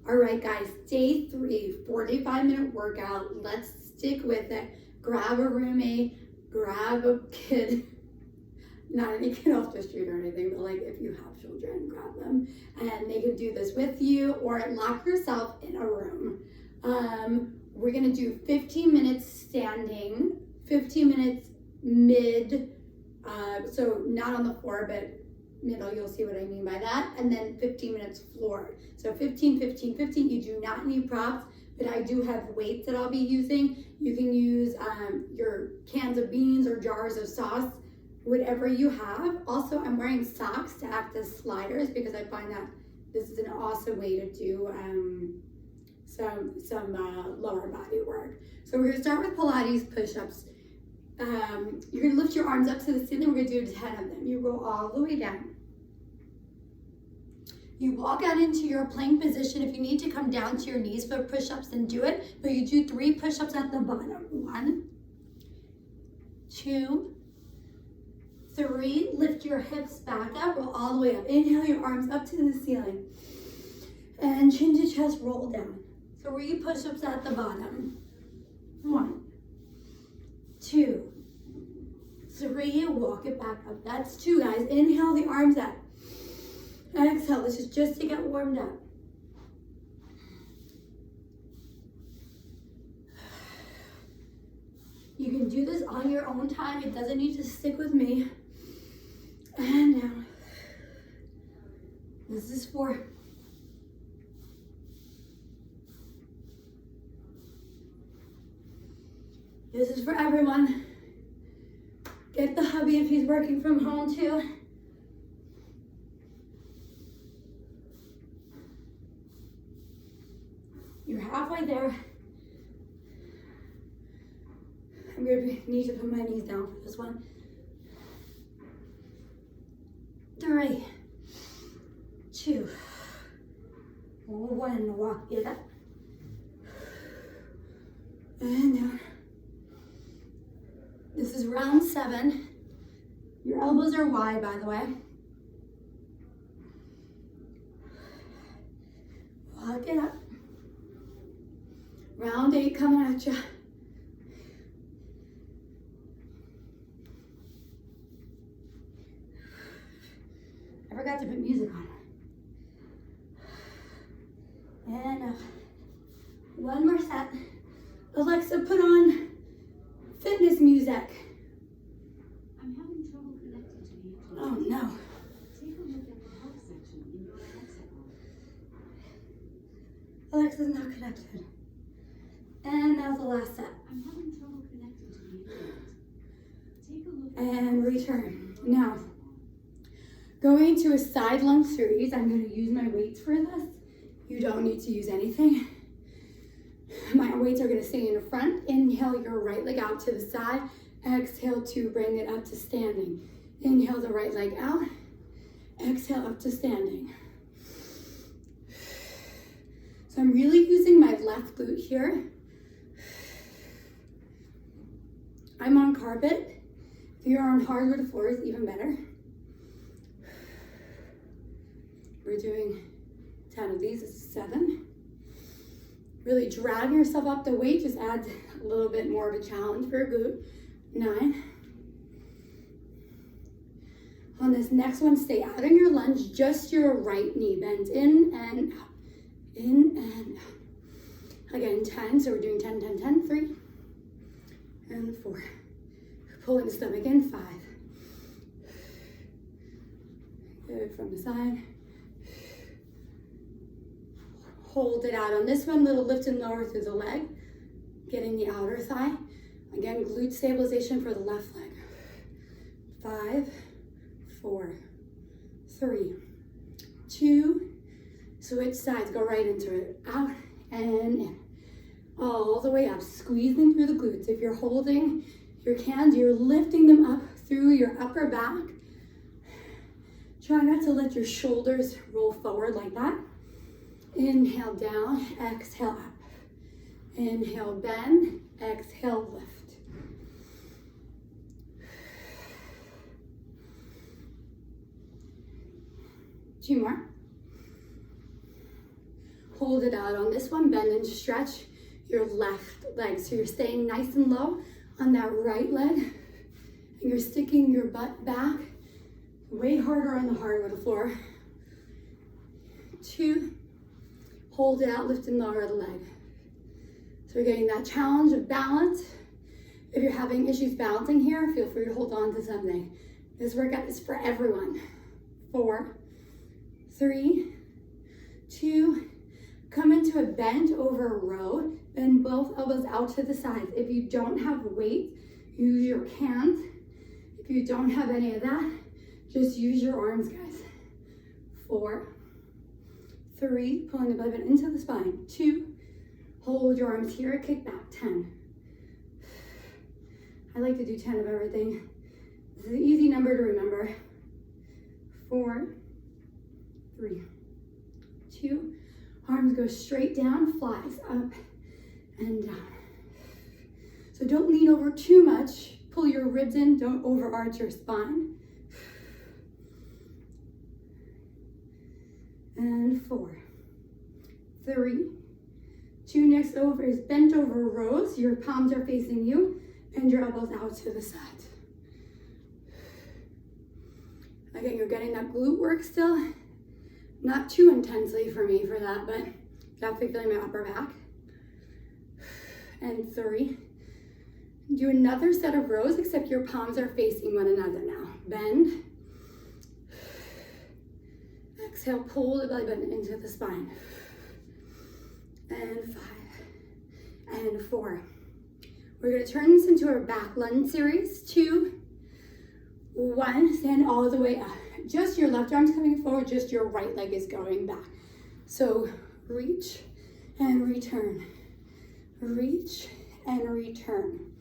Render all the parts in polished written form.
All right, guys, day 3, 45-minute workout. Let's stick with it. Grab a roommate, grab a kid. Not any kid off the street or anything, but like if you have children, grab them. And they can do this with you or lock yourself in a room. We're gonna do 15 minutes standing, 15 minutes mid, so not on the floor, but middle, you'll see what I mean by that, and then 15 minutes floor. So 15, 15, 15, you do not need props, but I do have weights that I'll be using. You can use your cans of beans or jars of sauce, whatever you have. Also, I'm wearing socks to act as sliders because I find that this is an awesome way to do some lower body work. So we're gonna start with Pilates push-ups. You're gonna lift your arms up to the ceiling. We're gonna do 10 of them. You roll all the way down. You walk out into your plank position. If you need to come down to your knees for push-ups, then do it. But you do 3 push-ups at the bottom. 1, 2, 3. Lift your hips back up. Roll all the way up. Inhale your arms up to the ceiling. And chin to chest, roll down. 3 push-ups at the bottom. 1, 2, 3, walk it back up. That's 2, guys. Inhale the arms up. Exhale, this is just to get warmed up. You can do this on your own time. It doesn't need to stick with me. And down. This is 4. This is for everyone. Get the hubby if he's working from home too. You're halfway there. I'm going to need to put my knees down for this one. 3, 2, 1, walk it up. And down. This is round 7. Your elbows are wide, by the way. Walk it up. Round 8 coming at you. I forgot to put music on. And one more set. Alexa, put on fitness music. I'm having trouble connecting to the internet. Oh no. Take a look at the help section in your Alexa app. Alexa's not connected. And that was the last set. I'm having trouble connecting to the internet. Take a look at And return. Now, going to a side lunge series. I'm going to use my weights for this. You don't need to use anything. My weights are going to stay in the front. Inhale your right leg out to the side. Exhale to bring it up to standing. Inhale the right leg out. Exhale up to standing. So I'm really using my left glute here. I'm on carpet. If you're on hardwood floors, even better. We're doing 10 of these. This is 7. Really drag yourself up the weight. Just adds a little bit more of a challenge for a glute. 9. On this next one, stay out in your lunge. Just your right knee bends in and out. In and out. Again, 10. So we're doing 10, 10, 10. 3 and 4. Pulling the stomach in. 5. Good from the side. Hold it out on this one, little lift and lower through the leg. Getting the outer thigh. Again, glute stabilization for the left leg. 5, 4, 3, 2, switch sides, go right into it. Out and in. All the way up, squeezing through the glutes. If you're holding your cans, you're lifting them up through your upper back. Try not to let your shoulders roll forward like that. Inhale down, exhale up. Inhale, bend, exhale, lift. Two more. Hold it out. On this one, bend and stretch your left leg. So you're staying nice and low on that right leg, and you're sticking your butt back way harder on the hardwood floor. 2, hold it out, lift and lower the leg. So we're getting that challenge of balance. If you're having issues balancing here, feel free to hold on to something. This workout is for everyone. 4, 3, 2, come into a bent over row, bend both elbows out to the sides. If you don't have weight, use your hands. If you don't have any of that, just use your arms, guys. 4, 3, pulling the belly button into the spine. 2, hold your arms here, kick back. 10. I like to do 10 of everything. This is an easy number to remember. 4, 3, 2, arms go straight down, flies up and down. So don't lean over too much. Pull your ribs in, don't overarch your spine. And 4, 3, 2, next over is bent over rows. Your palms are facing you and your elbows out to the side. Again, you're getting that glute work still. Not too intensely for me for that, but definitely feeling my upper back. And 3, do another set of rows, except your palms are facing one another now. Bend. Exhale, pull the belly button into the spine. And 5, and 4. We're gonna turn this into our back lunge series. 2, 1, stand all the way up. Just your left arm's coming forward, just your right leg is going back. So reach and return. Reach and return.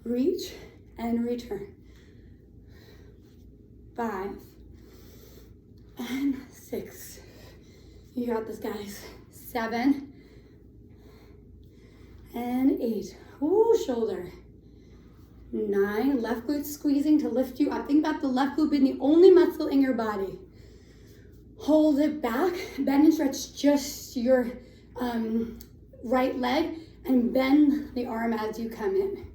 Reach and return. 5 and 6. You got this, guys. 7 and 8. Ooh, shoulder. 9, left glute squeezing to lift you up. Think about the left glute being the only muscle in your body. Hold it back, bend and stretch just your right leg and bend the arm as you come in.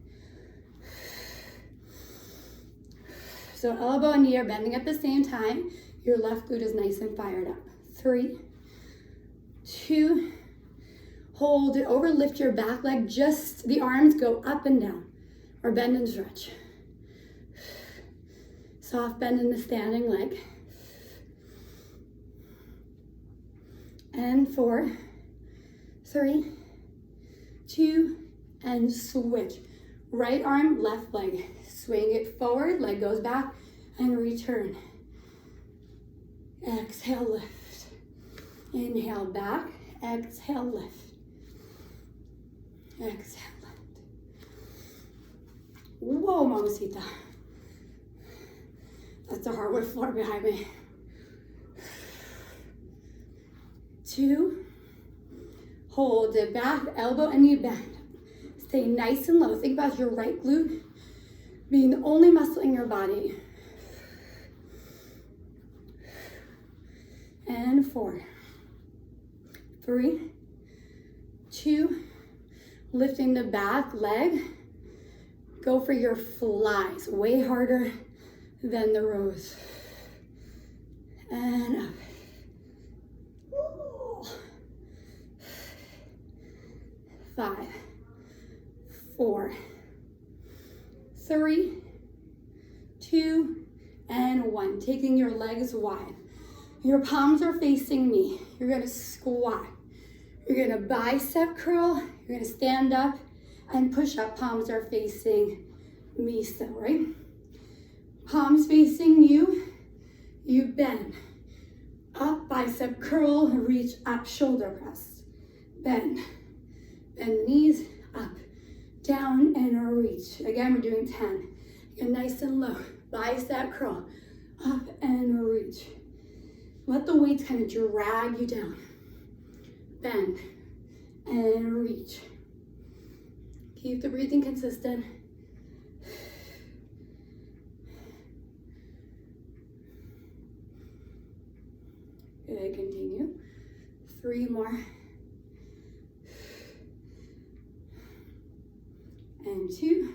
So elbow and knee are bending at the same time. Your left glute is nice and fired up. 3, 2, hold it over, lift your back leg, just the arms go up and down. Or bend and stretch. Soft bend in the standing leg. And 4, 3, 2, and switch. Right arm, left leg. Swing it forward, leg goes back, and return. Exhale, lift. Inhale, back. Exhale, lift. Exhale. Whoa, mamacita. That's the hardwood floor behind me. 2, hold it back, elbow and knee bend. Stay nice and low. Think about your right glute being the only muscle in your body. And 4, 3, 2, lifting the back leg. Go for your flies, way harder than the rows. And up. Ooh. 5, 4, 3, 2, and 1. Taking your legs wide. Your palms are facing me. You're gonna squat. You're gonna bicep curl. You're gonna stand up and push up. Palms are facing me still, right? Palms facing you. You bend. Up, bicep curl, reach up, shoulder press. Bend. Bend the knees, up, down, and reach. Again, we're doing 10. Get nice and low. Bicep curl, up and reach. Let the weights kind of drag you down. Bend and reach. Keep the breathing consistent. Good, continue. 3 more. And 2.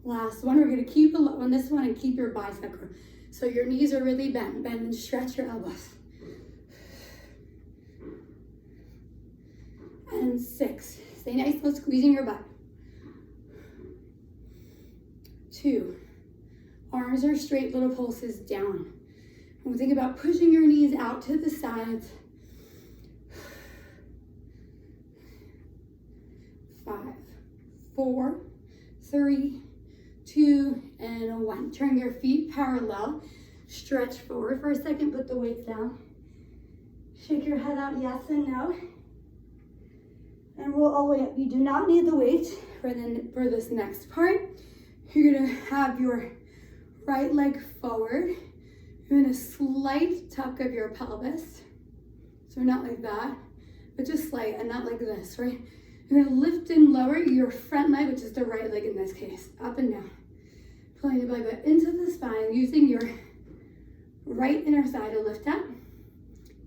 Last one. We're going to keep low on this one and keep your bicep curl. So your knees are really bent. Bend and stretch your elbows. And 6. Stay nice, slow, squeezing your butt. 2. Arms are straight, little pulses down. And we'll think about pushing your knees out to the sides. 5, 4, 3, 2, and 1. Turn your feet parallel. Stretch forward for a second, put the weights down. Shake your head out, yes and no. And roll all the way up. You do not need the weight for this next part. You're gonna have your right leg forward. You're in a slight tuck of your pelvis. So not like that, but just slight and not like this, right? You're gonna lift and lower your front leg, which is the right leg in this case, up and down. Pulling your belly button into the spine, using your right inner thigh to lift up.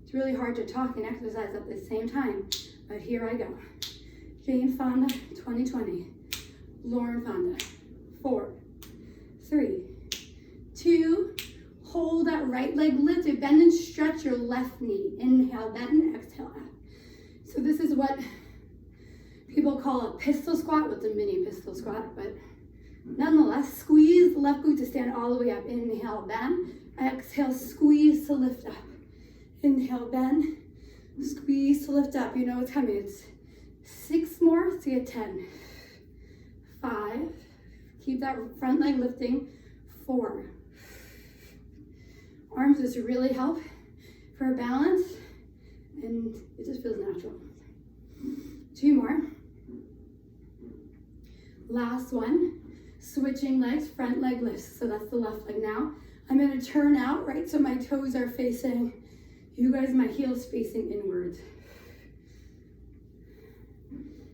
It's really hard to talk and exercise at the same time, but here I go. Jane Fonda, 2020. Lauren Fonda, 4, 3, 2, hold that right leg lifted, bend and stretch your left knee. Inhale, bend, exhale, up. So this is what people call a pistol squat, with a mini pistol squat, but nonetheless, squeeze the left glute to stand all the way up. Inhale, bend, exhale, squeeze to lift up. Inhale, bend, squeeze to lift up. You know what's coming. It's 6 more to get 10. 5, keep that front leg lifting. 4. Arms just really help for balance, and it just feels natural. 2 more. Last one. Switching legs, front leg lifts. So that's the left leg now. I'm going to turn out, right? So my toes are facing you guys, my heels facing inwards.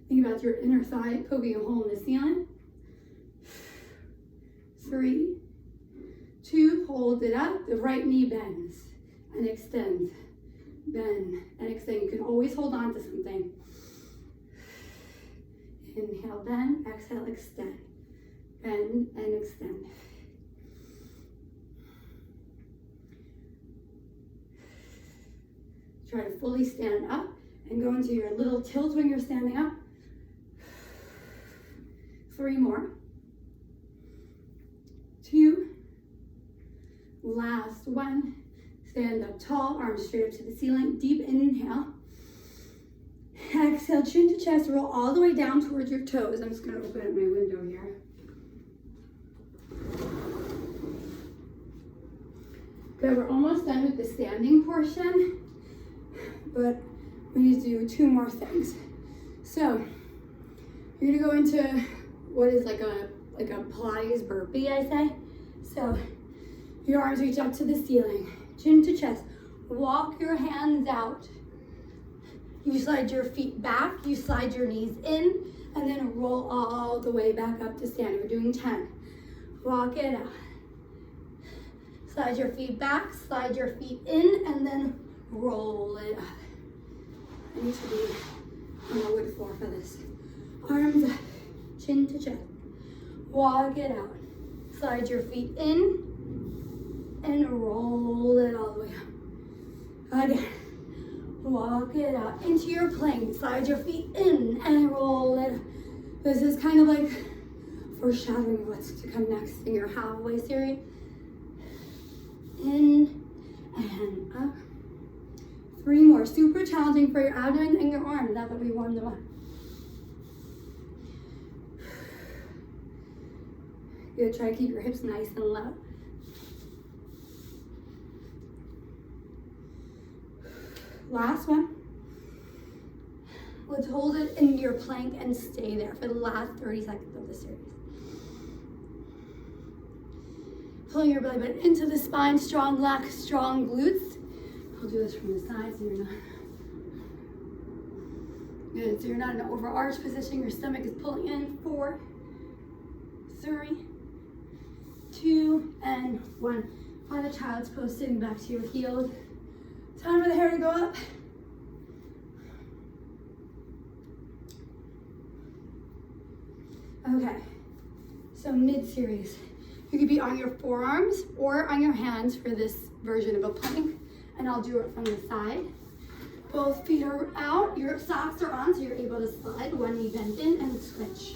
Think about your inner thigh poking a hole in the ceiling. 3, 2, hold it up. The right knee bends and extends. Bend and extend. You can always hold on to something. Inhale, bend, exhale, extend. Bend and extend. Try to fully stand up and go into your little tilt when you're standing up. 3 more. 2. Last one. Stand up tall, arms straight up to the ceiling. Deep inhale. Exhale, chin to chest, roll all the way down towards your toes. I'm just going to open up my window here. Good, we're almost done with the standing portion, but we need to do 2 more things. So you're gonna go into what is like a Pilates burpee, I say. So your arms reach up to the ceiling, chin to chest. Walk your hands out. You slide your feet back, you slide your knees in, and then roll all the way back up to standing. We're doing 10. Walk it out. Slide your feet back, slide your feet in, and then roll it up. I need to be on the wood floor for this. Arms up, chin to chest. Walk it out. Slide your feet in, and roll it all the way up. Again. Walk it out into your plank. Slide your feet in and roll it. This is kind of like foreshadowing what's to come next in your halfway series. In and up. 3 more. Super challenging for your abdomen and your arms. Now that we warmed them up. Good. Try to keep your hips nice and low. Last one. Let's hold it in your plank and stay there for the last 30 seconds of the series. Pulling your belly button into the spine, strong legs, strong glutes. I'll do this from the side so you're not. Good, so you're not in an overarched position. Your stomach is pulling in. 4, 3, 2, and 1. Find a child's pose, sitting back to your heels. Time for the hair to go up. Okay, so mid-series. You could be on your forearms or on your hands for this version of a plank, and I'll do it from the side. Both feet are out, your socks are on, so you're able to slide. One knee bent in and switch.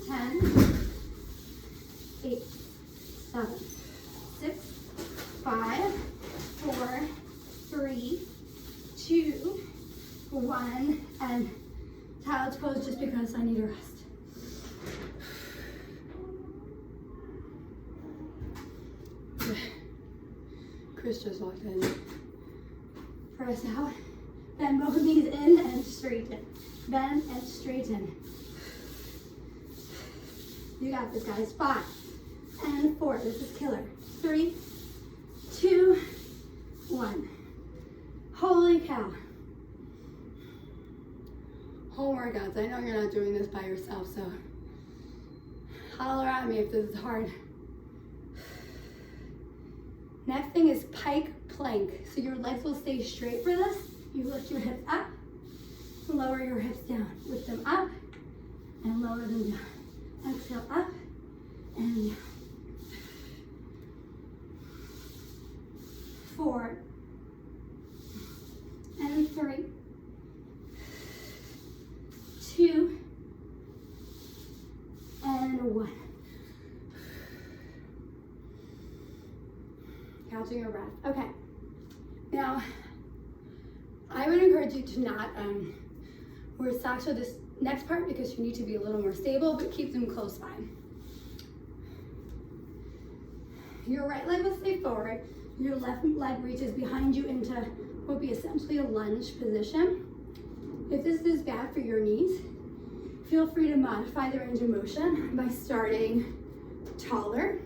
10, 8, 7, 6, 5, 4, 3, 2, 1, and child's pose just because I need a rest. Chris just walked in. Press out. Bend both knees in and straighten. Bend and straighten. You got this, guys. 5 and 4. This is killer. 3, 2, 1. Holy cow. Home workouts. I know you're not doing this by yourself, so holler at me if this is hard. Next thing is pike plank. So your legs will stay straight for this. You lift your hips up, lower your hips down. Lift them up and lower them down. Exhale up and down. 4 and 3, 2 and 1. Counting your breath. Okay. Now, I would encourage you to not wear socks for this next part because you need to be a little more stable, but keep them close by. Your right leg will stay forward. Your left leg reaches behind you into what would be essentially a lunge position. If this is bad for your knees, feel free to modify the range of motion by starting taller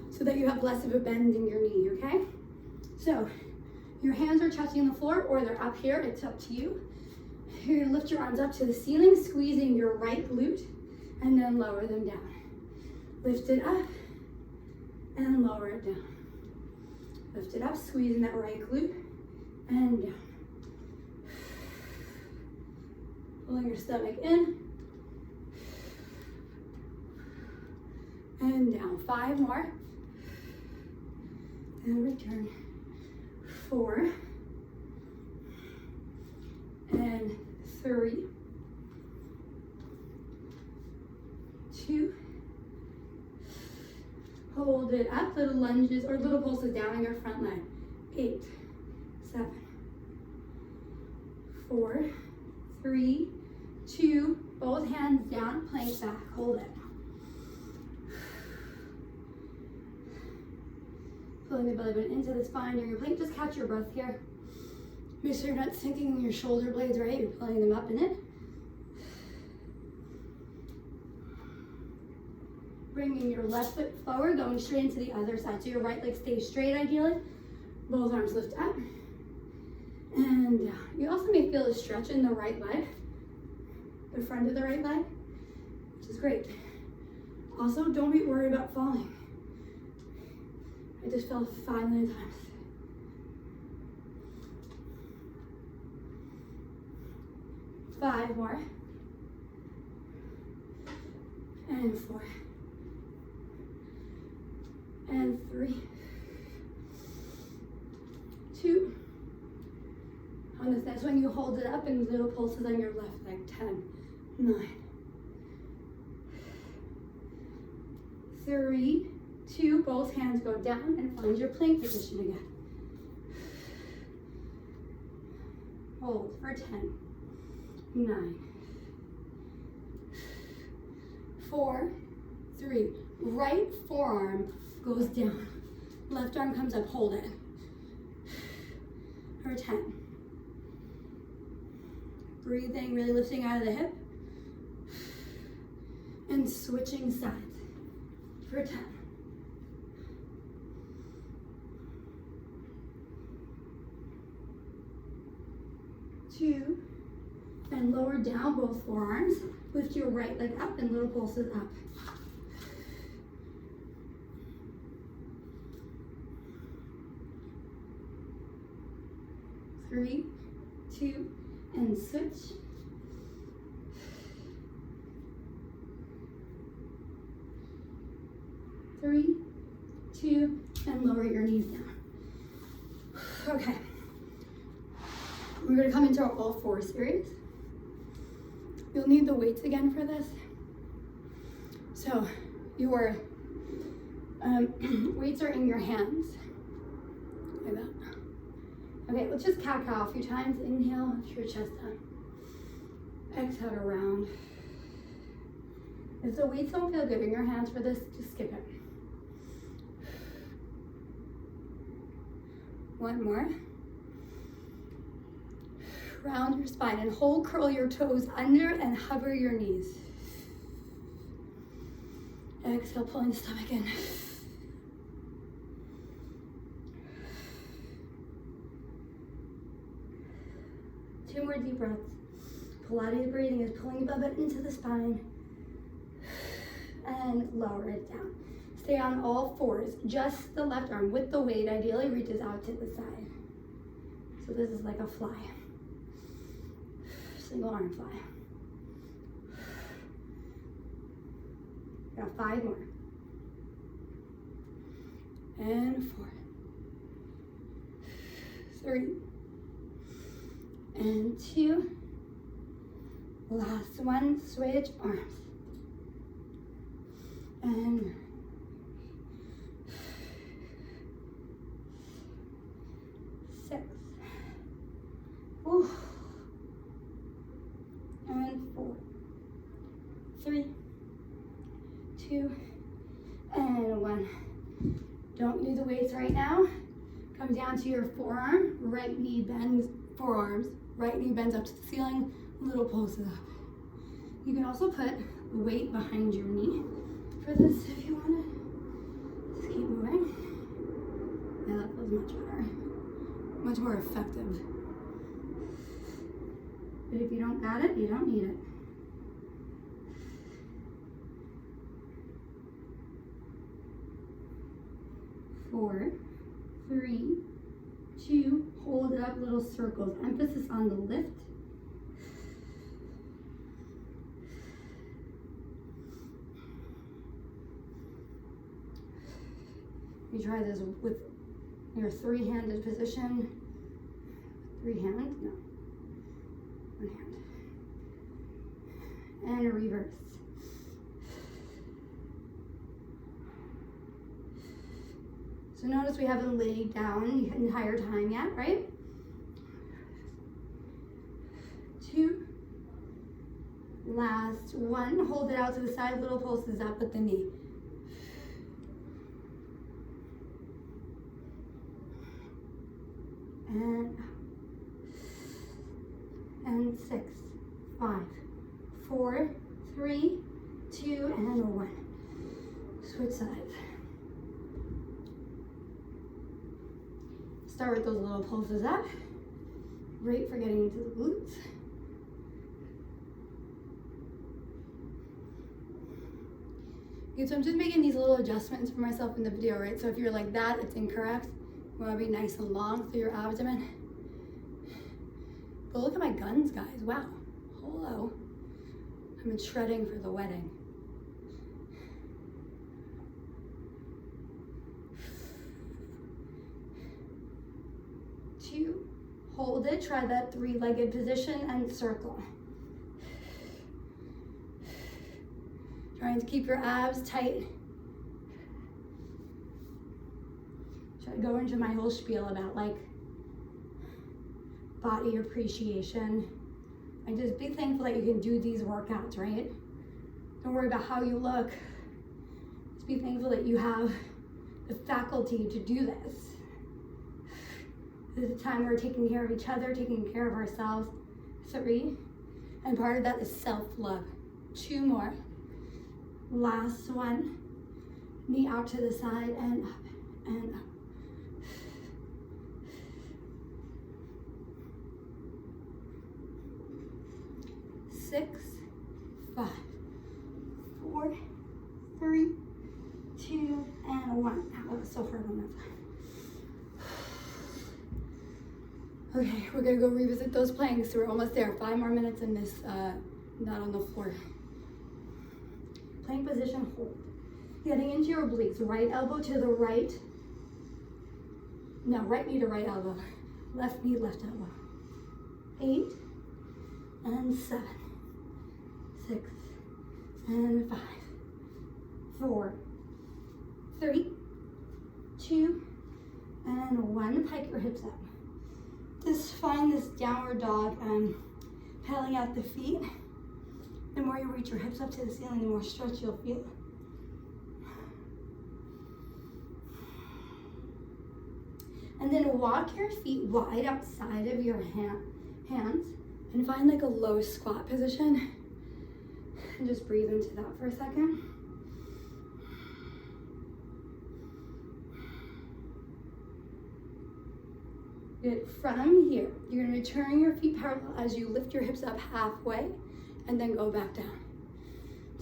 so that you have less of a bend in your knee, okay? So your hands are touching the floor or they're up here, it's up to you. You're gonna lift your arms up to the ceiling, squeezing your right glute, and then lower them down. Lift it up and lower it down. Lift it up, squeezing that right glute, and down. Pulling your stomach in, and down. 5 more. And return. 4 and 3, 2. Hold it up, little lunges or little pulses down on your front leg. 8, 7, 4, 3, 2. Both hands down, plank back. Hold it. Pulling the belly button into the spine during your plank. Just catch your breath here. Make sure you're not sinking your shoulder blades, right? You're pulling them up in it. Bringing your left foot forward, going straight into the other side. So your right leg stays straight ideally. Both arms lift up and down. You also may feel a stretch in the right leg, the front of the right leg, which is great. Also, don't be worried about falling. I just fell 5 million times. Five more. And 4. And 3. 2. On this next one, you hold it up in little pulses on your left leg. 10, 9, 3, 2. Both hands go down and find your plank position again. Hold for 10, 9, 4, 3. Right forearm goes down. Left arm comes up, hold it. For 10. Breathing, really lifting out of the hip. And switching sides. For 10. 2. And lower down both forearms. Lift your right leg up and little pulses up. 3, 2, and switch. 3, 2, and lower your knees down. Okay. We're gonna come into our all four series. You'll need the weights again for this. So your weights are in your hands, like that. Okay, let's just cat-cow a few times. Inhale, lift your chest up. Exhale to round. If the weights don't feel good in your hands for this, just skip it. One more. Round your spine and hold, curl your toes under and hover your knees. Exhale, pulling the stomach in. 2 more deep breaths. Pilates breathing is pulling the belly into the spine and lower it down. Stay on all fours. Just the left arm with the weight ideally reaches out to the side. So this is like a fly. Single arm fly. Got 5 more. And 4. 3. And 2. Last one, switch arms. And 6. Ooh. And 4. 3. 2. And 1. Don't do the weights right now. Come down to your forearm, right knee bends, forearms, right knee bends up to the ceiling, little pulses up. You can also put weight behind your knee for this if you want to. Just keep moving. Yeah, that feels much better. Much more effective. But if you don't got it, you don't need it. 4, 3, 2, hold it up, little circles. Emphasis on the lift. You try this with your 3-handed position. 3 hands? No. 1 hand. And reverse. So notice we haven't laid down the entire time yet, right? 2. Last 1. Hold it out to the side, little pulses up with the knee. And 6, 5, 4, 3, 2, and 1. Switch sides. Start with those little pulses up. Great for getting into the glutes. Good, so I'm just making these little adjustments for myself in the video, right? So if you're like that, it's incorrect. You want to be nice and long through your abdomen. But look at my guns, guys. Wow. Hello. I've been shredding for the wedding. Hold it, try that 3-legged position and circle. Trying to keep your abs tight. Try to go into my whole spiel about like body appreciation. And just be thankful that you can do these workouts, right? Don't worry about how you look. Just be thankful that you have the faculty to do this. This is a time we're taking care of each other, taking care of ourselves. 3, and part of that is self-love. 2 more. Last 1. Knee out to the side and up and up. 6, 5, 4, 3, 2, and 1. That was so hard on that side. Okay, we're gonna go revisit those planks. We're almost there. 5 more minutes in this, not on the floor. Plank position, hold. Getting into your obliques. Right elbow to the right. No, right knee to right elbow. Left knee, left elbow. 8 and 7. 6 and 5. 4, 3, 2, and 1. Pike your hips up. Just find this downward dog and pedaling out the feet. The more you reach your hips up to the ceiling, the more stretch you'll feel. And then walk your feet wide outside of your hands and find like a low squat position. And just breathe into that for a second. Good. From here, you're going to turn your feet parallel as you lift your hips up halfway and then go back down.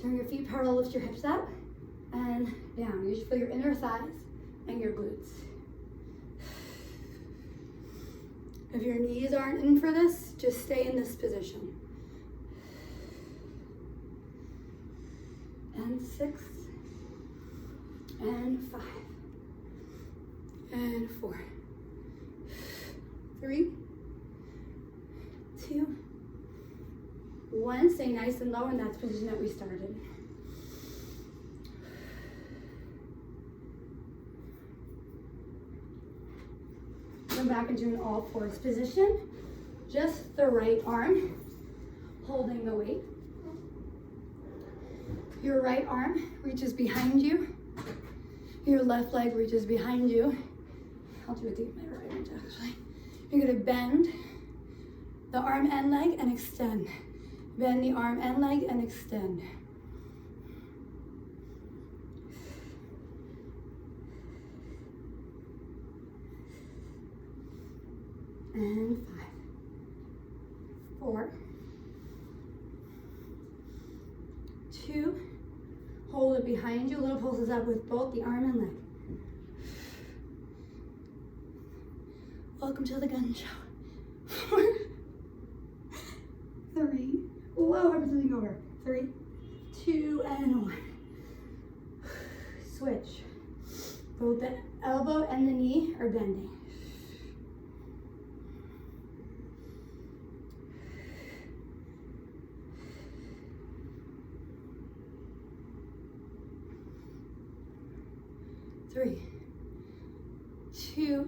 Turn your feet parallel, lift your hips up and down. You should feel your inner thighs and your glutes. If your knees aren't in for this, just stay in this position. And 6, and 5, and 4, 3, 2, 1. Stay nice and low in that position that we started. Come back into an all fours position. Just the right arm holding the weight. Your right arm reaches behind you. Your left leg reaches behind you. I'll do it with my right arm actually. You're gonna bend the arm and leg and extend. Bend the arm and leg and extend. And 5, 4, 2, hold it behind you. Little pulses up with both the arm and leg. Welcome to the gun show. 4, 3, whoa, everything over. 3, 2, and 1. Switch. Both the elbow and the knee are bending. Three, 2,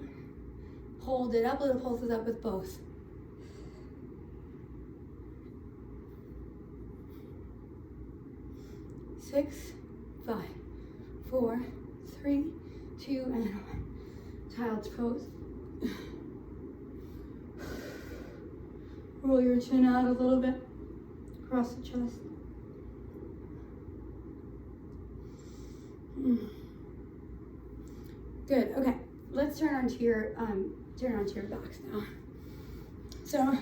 hold it up, little pulses up with both. 6, 5, 4, 3, 2, and 1. Child's pose. Roll your chin out a little bit, across the chest. Good. Okay. Let's turn onto your backs now. So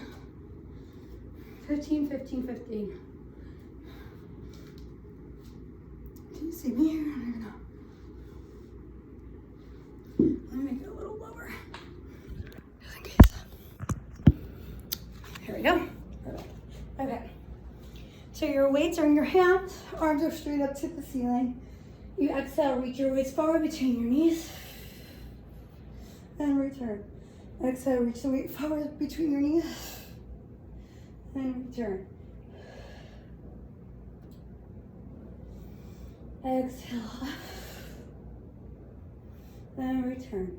15, 15, 15. Can you see me here? I don't know. Let me make it a little lower. Just in case. Here we go. Perfect. Okay. So your weights are in your hands, arms are straight up to the ceiling. You exhale, reach your weights forward between your knees. And return. Exhale, reach the weight forward between your knees. And return. Exhale up. And return.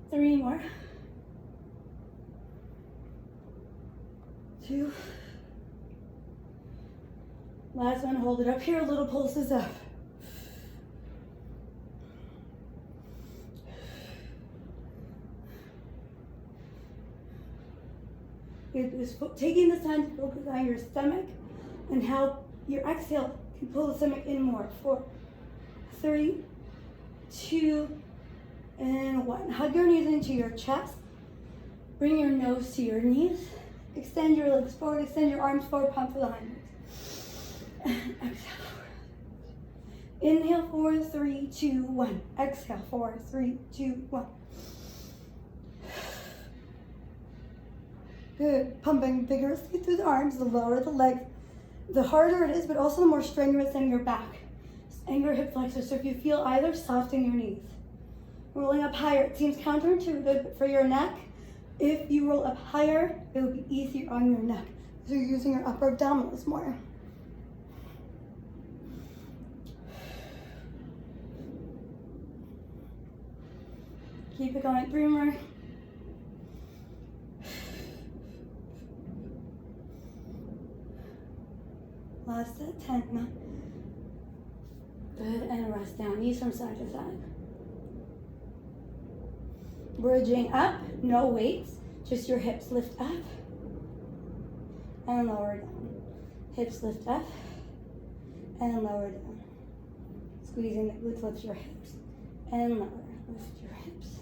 Three more. 2. Last one, hold it up here, little pulses up. It is taking this time to focus on your stomach and how your exhale can pull the stomach in more. 4, 3, 2, and 1. Hug your knees into your chest. Bring your nose to your knees. Extend your legs forward, extend your arms forward, pump for the hindmost. Exhale. Inhale, 4, 3, 2, 1. Exhale, 4, 3, 2, 1. Good. Pumping vigorously through the arms, the lower the legs, the harder it is, but also the more strenuous in your back and your hip flexors. So if you feel either, soften your knees. Rolling up higher, it seems counterintuitive, but for your neck, if you roll up higher, it will be easier on your neck. So you're using your upper abdominals more. Keep it going, 3 more. Last set, 10, 9. Good, and rest down, knees from side to side. Bridging up, no weights, just your hips lift up and lower down. Hips lift up and lower down. Squeezing the glutes, lift your hips and lower. Lift your hips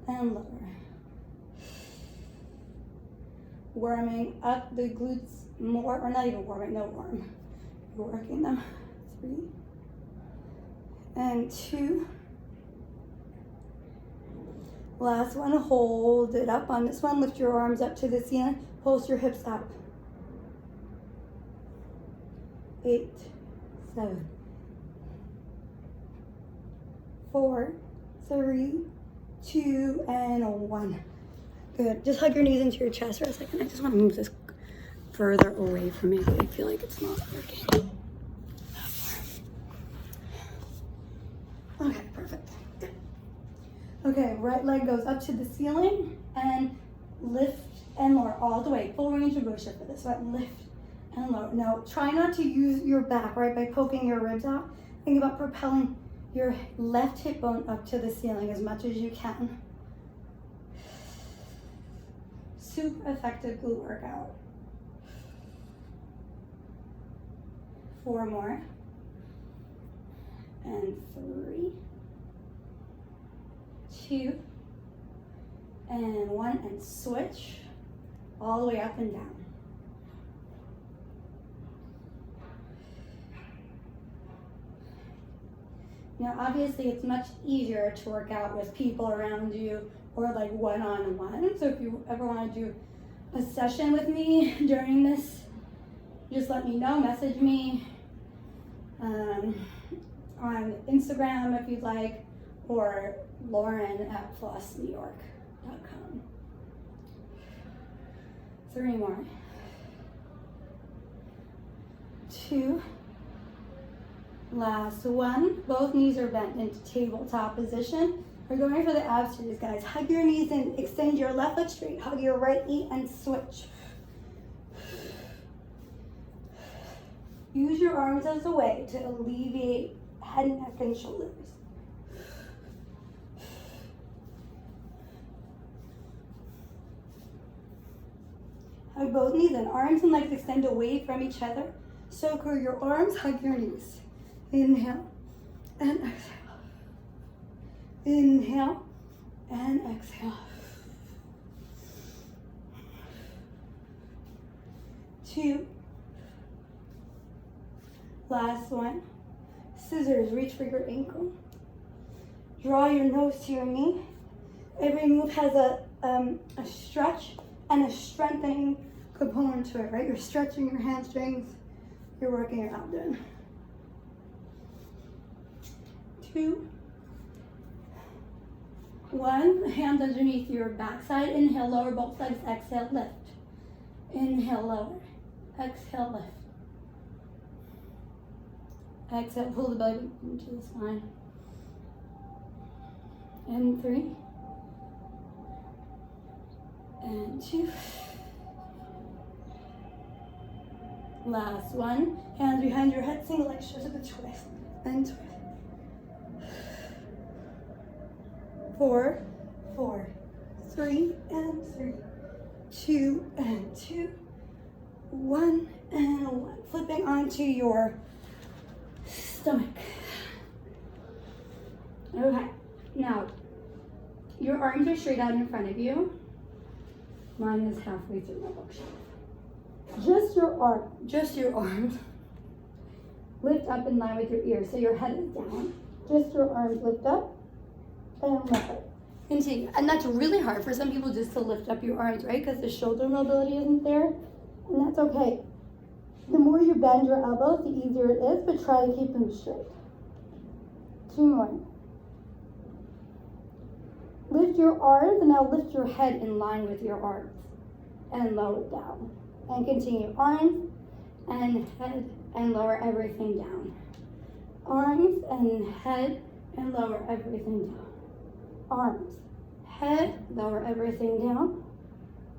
and lower. Warming up the glutes more, or not even warming, no warm. You're working them. 3 and 2. Last one, hold it up on this one. Lift your arms up to the ceiling. Pulse your hips up. 8, 7, 4, 3, 2, and 1. Good. Just hug your knees into your chest for a second. I just want to move this further away from me. I feel like it's not working. Okay, perfect. Good. Okay, right leg goes up to the ceiling and lift and lower all the way. Full range of motion for this one. Lift and lower. Now, try not to use your back, right, by poking your ribs out. Think about propelling your left hip bone up to the ceiling as much as you can. Super effective glute workout. 4 more. And 3, 2, and 1, and switch all the way up and down. Now, obviously, it's much easier to work out with people around you or like one-on-one. So if you ever want to do a session with me during this, just let me know, message me on Instagram if you'd like, or lauren@flossnewyork.com. 3 more. 2. Last one. Both knees are bent into tabletop position. We're going for the ab series, guys. Hug your knees and extend your left leg straight. Hug your right knee and switch. Use your arms as a way to alleviate head, neck, and shoulders. Hug both knees and arms and legs extend away from each other. Circle your arms, hug your knees. Inhale and exhale. Inhale and exhale. 2. Last one. Scissors, reach for your ankle. Draw your nose to your knee. Every move has a stretch and a strengthening component to it, right? You're stretching your hamstrings. You're working your abdomen. 2, 1. Hands underneath your backside. Inhale, lower both legs. Exhale, lift. Inhale, lower. Exhale, lift. Exhale, pull the belly into the spine. And 3. And 2. Last one. Hands behind your head. Single leg stretch up a twist. And twist. 4, 4, 3, and 3, 2, and 2, 1, and 1. Flipping onto your stomach. Okay, now your arms are straight out in front of you. Mine is halfway through my bookshelf. Just your arms. lift up in line with your ears. So your head is down. Just your arms lift up and lower. Continue. And that's really hard for some people just to lift up your arms, right? Because the shoulder mobility isn't there. And that's okay. The more you bend your elbows, the easier it is, but try to keep them straight. 2 more. Lift your arms and now lift your head in line with your arms and lower it down. And continue. Arms and head and lower everything down. Arms and head and lower everything down. Arms, head, lower everything down.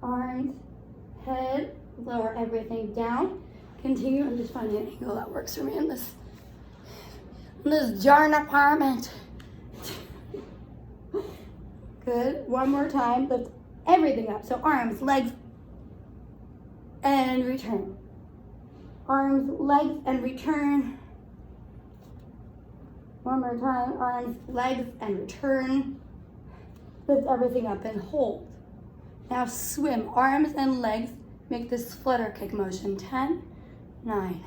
Arms, head, lower everything down. Continue. I'm just finding an angle that works for me in this darn apartment. Good. One more time. Lift everything up. So arms, legs, and return. Arms, legs, and return. One more time. Arms, legs, and return. Lift everything up and hold. Now swim. Arms and legs. Make this flutter kick motion. 10, 9,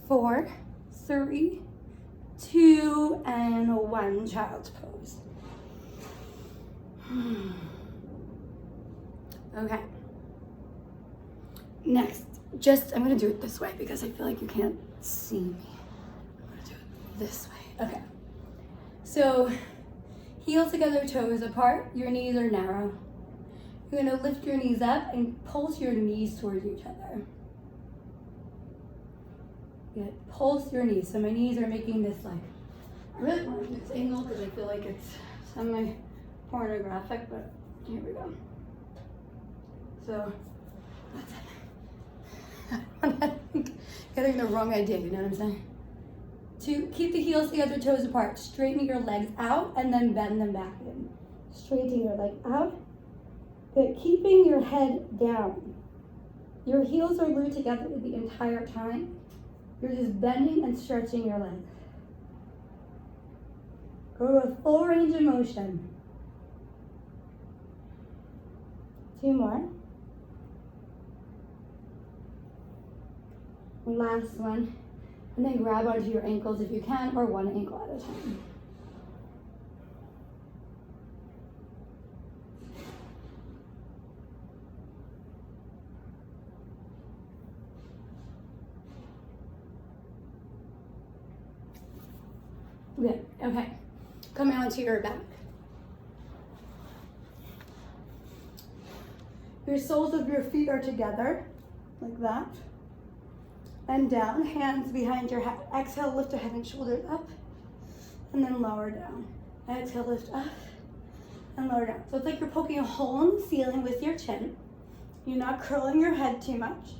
4, 3, 2, and 1. Child's pose. Okay. Next, I'm gonna do it this way because I feel like you can't see me. I'm gonna do it this way. Okay. So, heels together, toes apart. Your knees are narrow. You're gonna lift your knees up and pulse your knees towards each other. Good. Pulse your knees. So my knees are making this like, I really want to do this angle because I feel like it's semi-pornographic, but here we go. So, that's getting the wrong idea, you know what I'm saying? To keep the heels together, toes apart. Straighten your legs out and then bend them back in. Straighten your legs out. Good. Keeping your head down. Your heels are glued together the entire time. You're just bending and stretching your legs. Go with full range of motion. 2 more. Last one. And then grab onto your ankles if you can, or one ankle at a time. Good. Okay. Coming onto your back. Your soles of your feet are together, like that. And down, hands behind your head. Exhale, lift your head and shoulders up, and then lower down. Exhale, lift up, and lower down. So it's like you're poking a hole in the ceiling with your chin. You're not curling your head too much.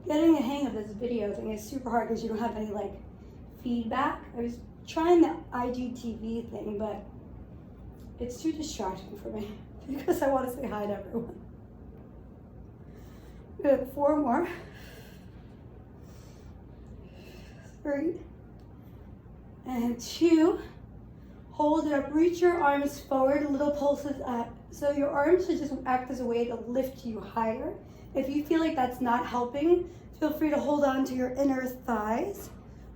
Getting the hang of this video thing is super hard because you don't have any like feedback. I was trying the IGTV thing, but it's too distracting for me because I want to say hi to everyone. Good. 4 more. 3 and 2. Hold it up. Reach your arms forward. Little pulses up. So your arms should just act as a way to lift you higher. If you feel like that's not helping, feel free to hold on to your inner thighs.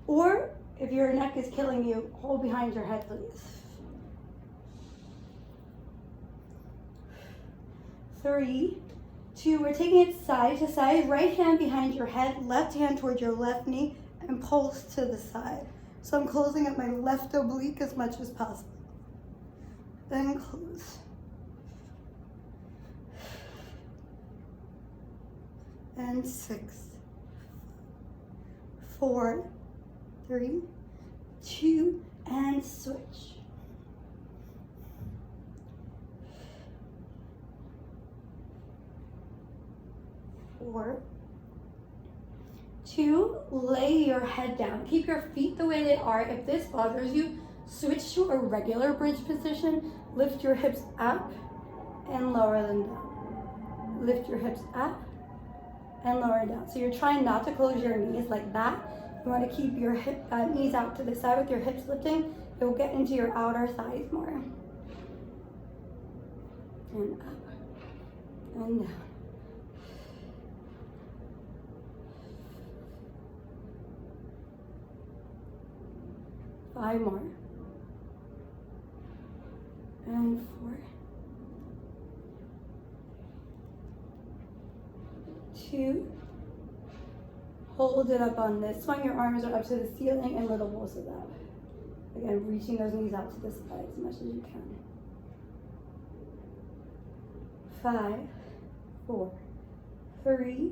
Or if your neck is killing you, hold behind your head, please. 3, 2, we're taking it side to side. Right hand behind your head, left hand towards your left knee, and pulse to the side. So I'm closing up my left oblique as much as possible. Then close. And 6, 4, 3, 2, and switch. 4, 2, lay your head down. Keep your feet the way they are. If this bothers you, switch to a regular bridge position. Lift your hips up and lower them down. Lift your hips up and lower down. So you're trying not to close your knees like that. You want to keep your knees out to the side with your hips lifting. You'll get into your outer thighs more. And up and down. 5 more. And 4. 2. Hold it up on this one. Your arms are up to the ceiling and little pulses up. Again, reaching those knees out to the side as much as you can. 5, 4, 3,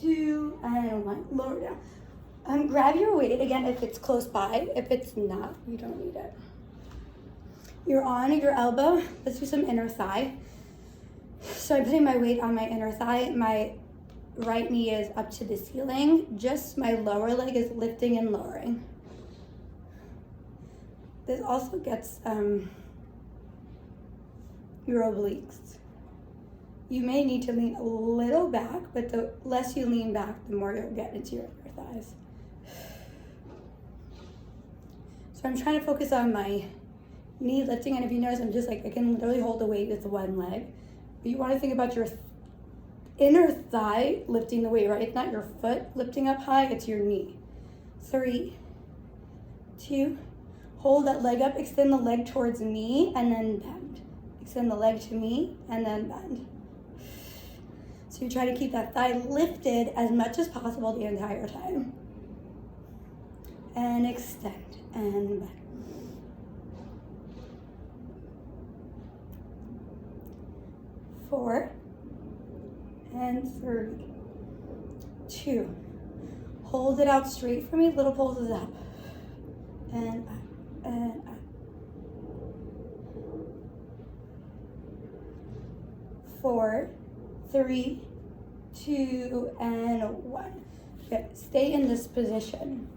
2, and 1. Lower down. Grab your weight again if it's close by. If it's not, you don't need it. You're on your elbow. Let's do some inner thigh. So I'm putting my weight on my inner thigh. My right knee is up to the ceiling. Just my lower leg is lifting and lowering. This also gets your obliques. You may need to lean a little back, but the less you lean back, the more you'll get into your inner thighs. So I'm trying to focus on my knee lifting, and if you notice, I'm just like, I can literally hold the weight with one leg. But you want to think about your inner thigh lifting the weight, right? It's not your foot lifting up high, it's your knee. 3, 2, hold that leg up, extend the leg towards me, and then bend. Extend the leg to me, and then bend. So you try to keep that thigh lifted as much as possible the entire time. And extend, and bend. 4, and 3, 2. Hold it out straight for me, little pulses up, and up, and up. 4, 3, 2, and 1. Okay, stay in this position.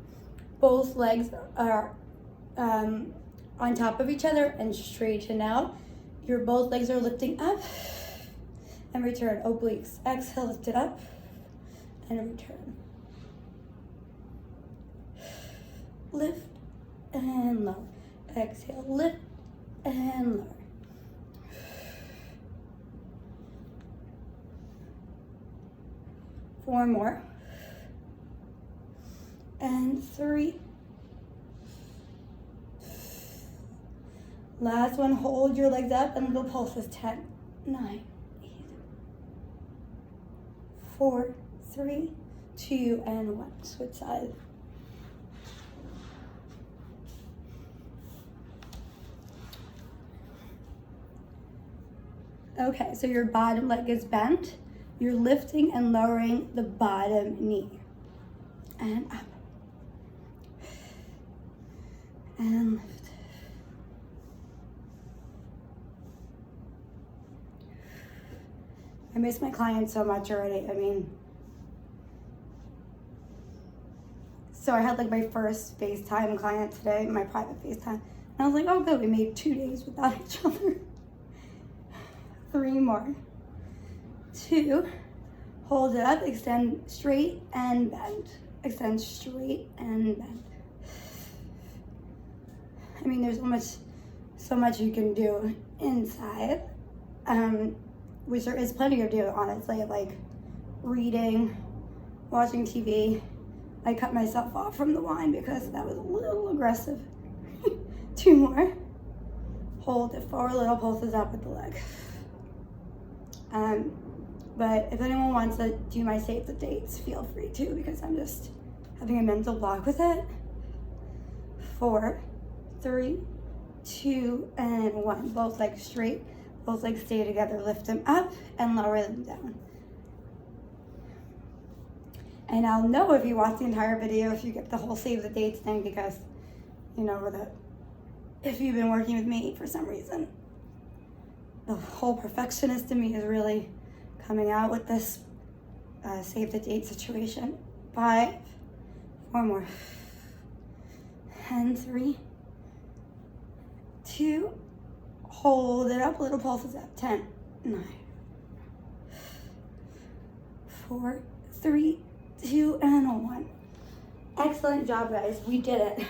Both legs are on top of each other and straighten out. Your both legs are lifting up and return. Obliques. Exhale, lift it up and return. Lift and lower. Exhale, lift and lower. Four more. And 3. Last one, hold your legs up and little pulses. 10, 9, 8, 4, 3, 2, and 1. Switch sides. Okay, so your bottom leg is bent. You're lifting and lowering the bottom knee. And up. And lift. I miss my clients so much already. I mean, so I had like my first FaceTime client today, my private FaceTime. And I was like, oh good, we made 2 days without each other. 3 more. 2, hold it up, extend straight and bend. Extend straight and bend. I mean, there's so much you can do inside, which there is plenty to do, honestly, like reading, watching TV. I cut myself off from the wine because that was a little aggressive. 2 more. Hold it forward, little pulses up with the leg. But if anyone wants to do my save the dates, feel free to, because I'm just having a mental block with it. 4, 3, 2, and 1. Both legs straight, both legs stay together. Lift them up and lower them down. And I'll know if you watch the entire video, if you get the whole save the dates thing, because you know that if you've been working with me for some reason, the whole perfectionist in me is really coming out with this save the date situation. 5, 4 more. And 3, 2, hold it up, little pulses up. 10, 9, 4, 3, 2, and 1. Excellent job, guys. We did it.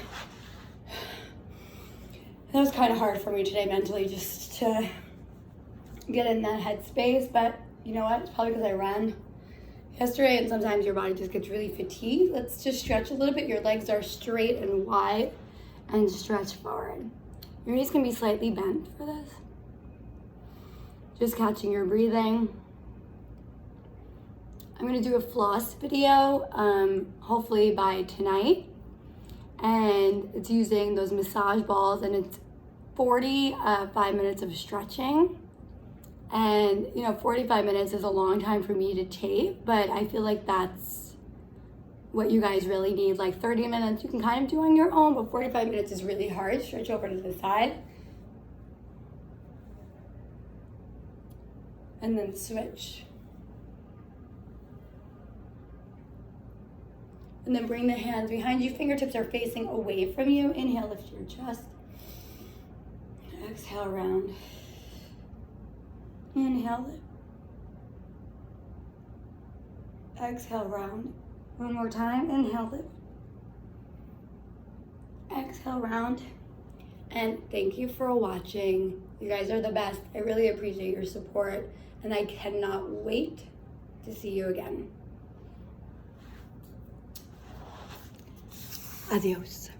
That was kind of hard for me today mentally, just to get in that headspace, but you know what? It's probably because I ran yesterday, and sometimes your body just gets really fatigued. Let's just stretch a little bit. Your legs are straight and wide, and stretch forward. Your knees can be slightly bent for this. Just catching your breathing. I'm gonna do a floss video, hopefully by tonight. And it's using those massage balls, and it's 45 minutes of stretching. And 45 minutes is a long time for me to tape, but I feel like that's what you guys really need. Like 30 minutes you can kind of do on your own, but 45 minutes is really hard. Stretch over to the side. And then switch. And then bring the hands behind you. Fingertips are facing away from you. Inhale, lift your chest. Exhale, round. Inhale, lift. Exhale, round. One more time. Inhale, lift. Exhale, round. And thank you for watching. You guys are the best. I really appreciate your support, and I cannot wait to see you again. Adios.